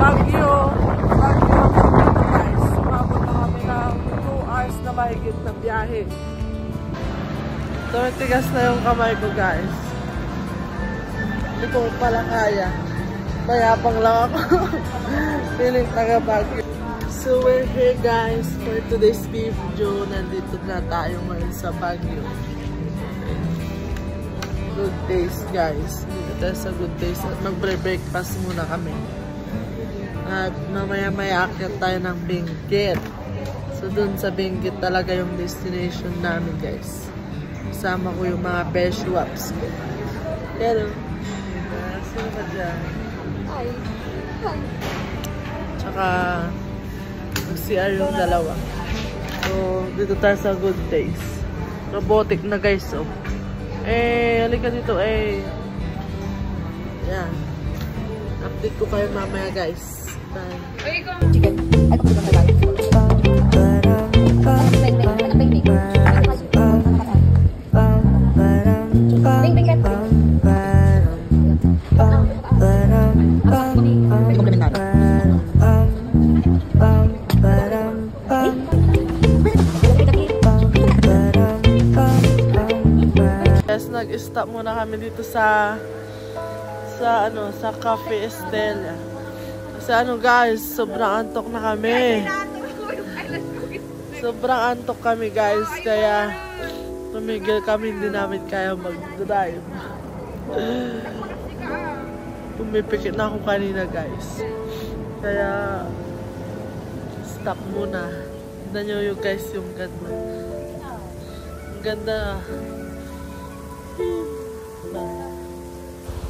Baguio guys. Sumabot na kami ng 2 hours na mahigit na biyahe. Tumitigas na yung kamay ko guys. Hindi ko pala kaya. Mayabang lang ako. Feeling taga Baguio. So we're here guys for today's video. Nandito na tayo ngayon sa Baguio. Good days guys. Dito tayo sa good days. At magbre-breakfast muna kami. At mamaya-maya akyat tayo ng Benguet. So dun sa Benguet talaga yung destination namin guys. Kasama ko yung mga beshwaps ko. Pero, sino ba dyan? Hi. Hi. Tsaka, mag-CR yung dalawa. So, dito tayo sa good days. Robotic na guys, oh. Halika dito, Yan. Update ko kayo mamaya, guys. Chicken. Ay, pagkulang na lang. Nag-stop muna kami dito sa Cafe Estella. Kasi guys, sobrang antok na kami. Sobrang antok kami guys, kaya tumigil kami, hindi namin kaya mag-drive. Pumipikit na ako kanina guys. Kaya stop muna. Tignan nyo yung guys, yung ganda. Ang ganda.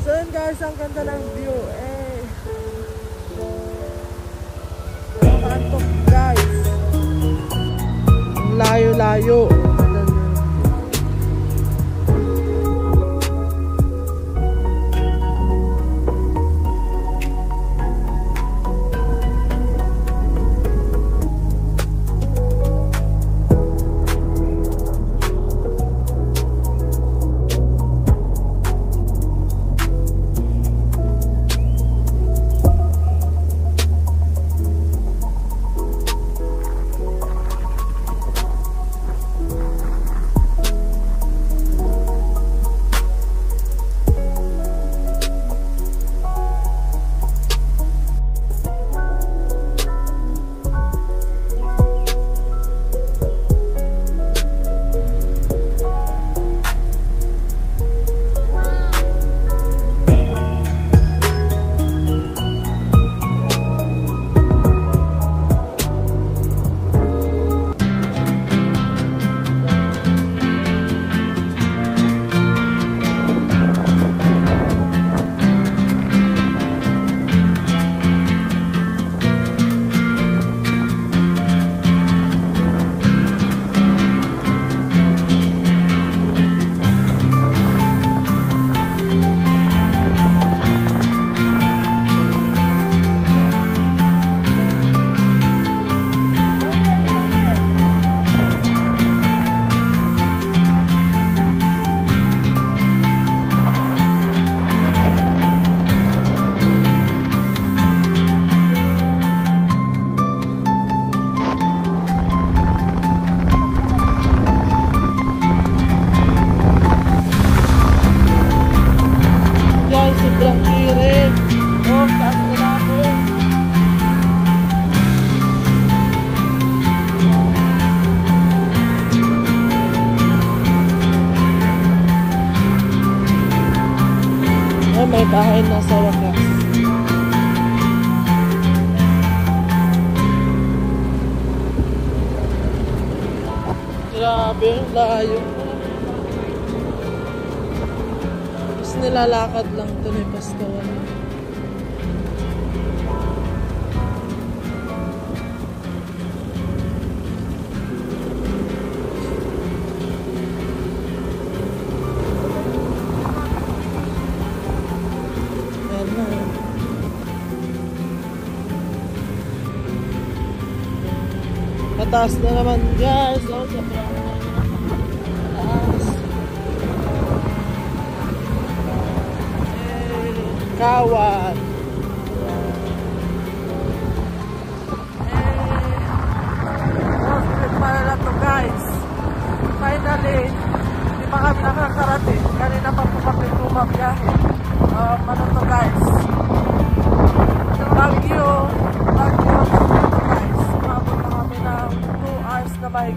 So yun guys, ang ganda ng view. Ang antok guys. Ang layo-layo. May bahay na sa wakas. Grabe, layo. Tapos nilalakad lang ito na Paskawan. Mataas na naman guys. Oh, sobrang mataas. Kawan.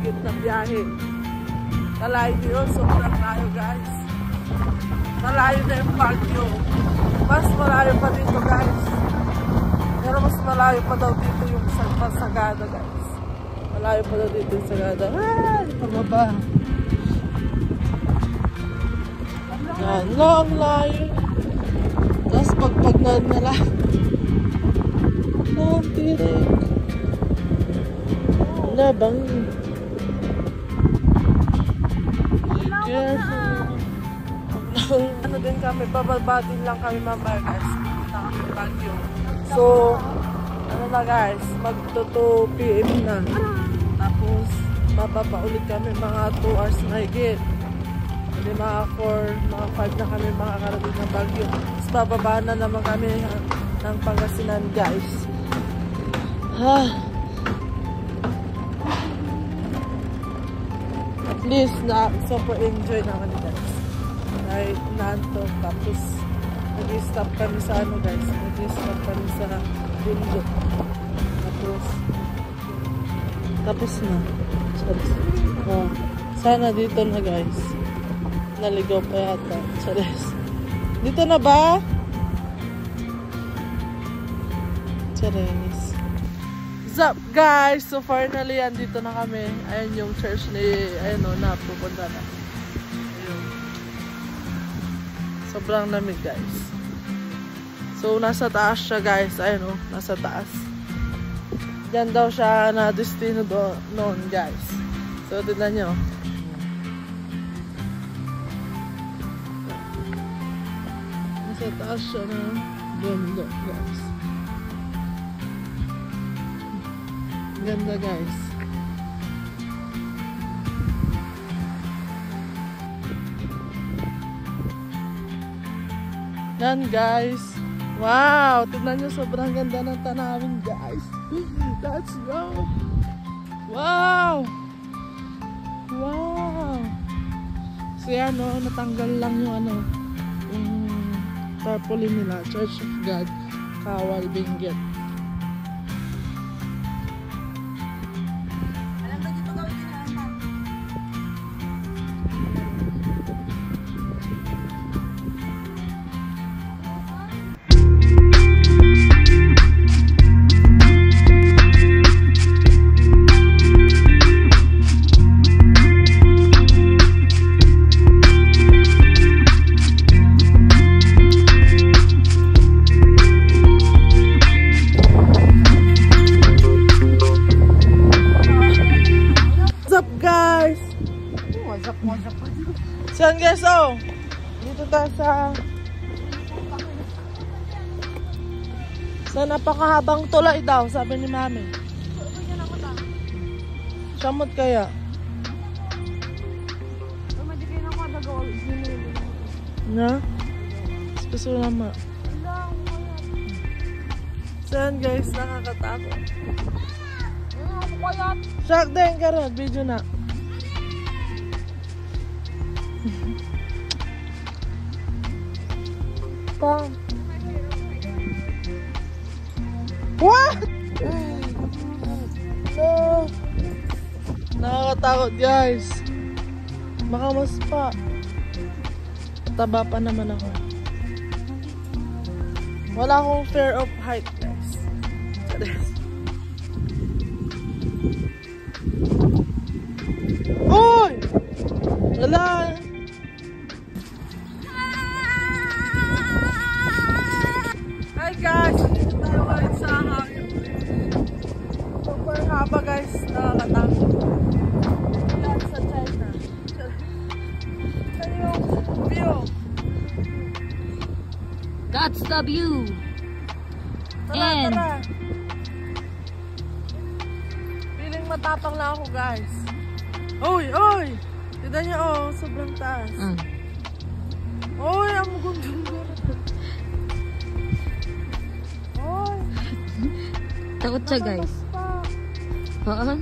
mahigit na biyahe. Kalayo yun, sobrang layo guys. Malayo na yung Baguio. Mas malayo pa dito guys. Pero mas malayo pa daw dito yung Sagada guys. Malayo pa daw dito yung Sagada. Ay, pababa. Yan, long layo. Tapos pagpagnan na lang. Tirik. Wala bang? Ano din kami, bababa din lang kami mamaya guys. Punta kami Baguio. So, ano na guys, magto 2 PM na. Tapos, bababa ulit kami mga 2 hours na higit. Hindi mga 4, mga 5 na kami makakarating ng Baguio. Tapos bababa na naman kami ng Pangasinan guys. At least na super enjoy naman guys. Kahit naantok, tapos nag-stop kami sa ano guys, nag-stop kami sa Bindo. Tapos na. Sana dito na guys. Naligaw pa yata. Charis. Dito na ba? Charis. What's up guys? So finally, andito na kami. Ayan yung church ni, ayun o, napupunta na. Ayun. Sobrang lamig guys. So nasa taas siya guys. Ayun o, nasa taas. Diyan daw siya na destino noon guys. So tignan nyo. Nasa taas siya na bundok guys. Ganda guys. Yan guys. Wow! Tignan nyo, sobrang ganda ng tanawin guys. Let's go! Wow! Wow! So yan o, natanggal lang yung ano, yung tarpaulin nila. Church of God, Kawal, Benguet. So guys, oh, dito tayo sa napakahabang tulay daw, sabi ni Mami. Samot kaya? Na? Gusto naman. So yan guys, nakakatakot. Shock din ka rin, video na. What? No. Nakakatakot guys. Baka mas pa. Taba pa naman ako. Wala akong fear of height guys. Uy! Wala. Hi guys, dito tayo ulit sa hangin. Super haba guys, nakakatakot. Yan sa China. Ito yung view. That's the view. Tara, tara. Feeling matapang na ako guys. Uy, uy! Tignan niyo oh, sobrang taas. Uy, ang mugundong-gundong. Takot siya guys. Oo.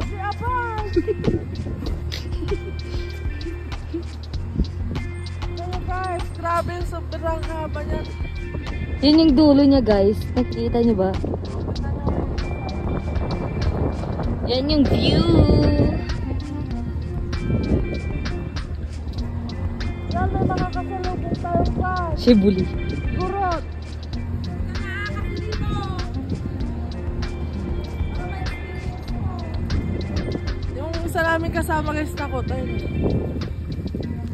Kasi abay. Pero guys, grabe sobrang haba niya. Yun yung dulo niya guys. Nakikita niyo ba? Yan yung view. Yan, may makakasalubong tayo guys. Shibuli. Gurot. Yung isa namin kasama guys takot.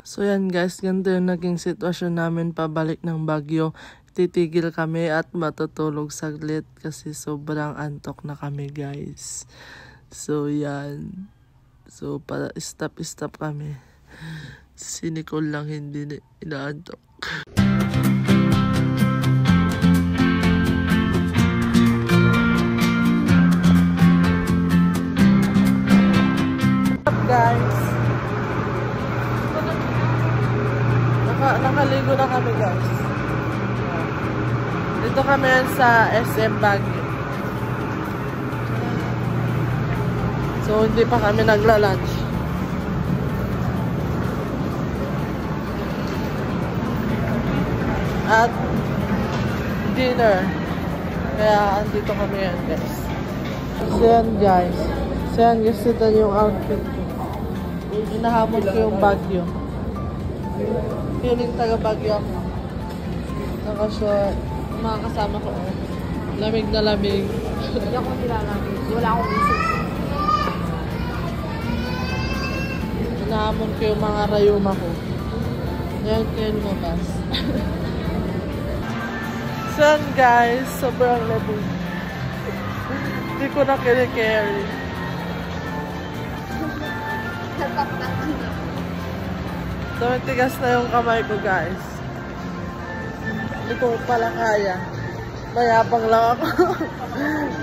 So yan guys, ganito yung naging sitwasyon namin pabalik ng Baguio. Titigil kami at matutulog saglit kasi sobrang antok na kami guys. So yan. So para stop kami. Si Nicole lang hindi inaantok. Guys, nakaligo na kami guys. Dito kami sa SM Baguio. So hindi pa kami nagla-lunch. At dinner. Kaya andito kami yan guys. So yan guys. So yan guys, ito yung outfit ko. Hinahamon ko yung Baguio. Feeling taga Baguio ako. Naka-short. Mga kasama ko. Lamig na lamig. Hindi ako nilalamig. Wala akong isip. Hinahamon ko yung mga rayuma ko. Ngayon kayo lumabas. So yan guys, sobrang lamig. Hindi ko na kini-carry. So, matigas na yung kamay ko, guys. Hindi ko pala kaya. Mayabang lang ako.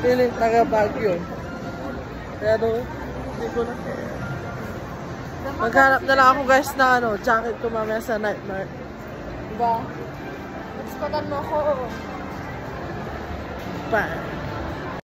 Feeling taga Baguio. Pero, hindi ko na kaya. Maghanap na lang ako, guys, na jacket ko mamaya sa nightmare. Diba? Nagspatan mo ako. Bye.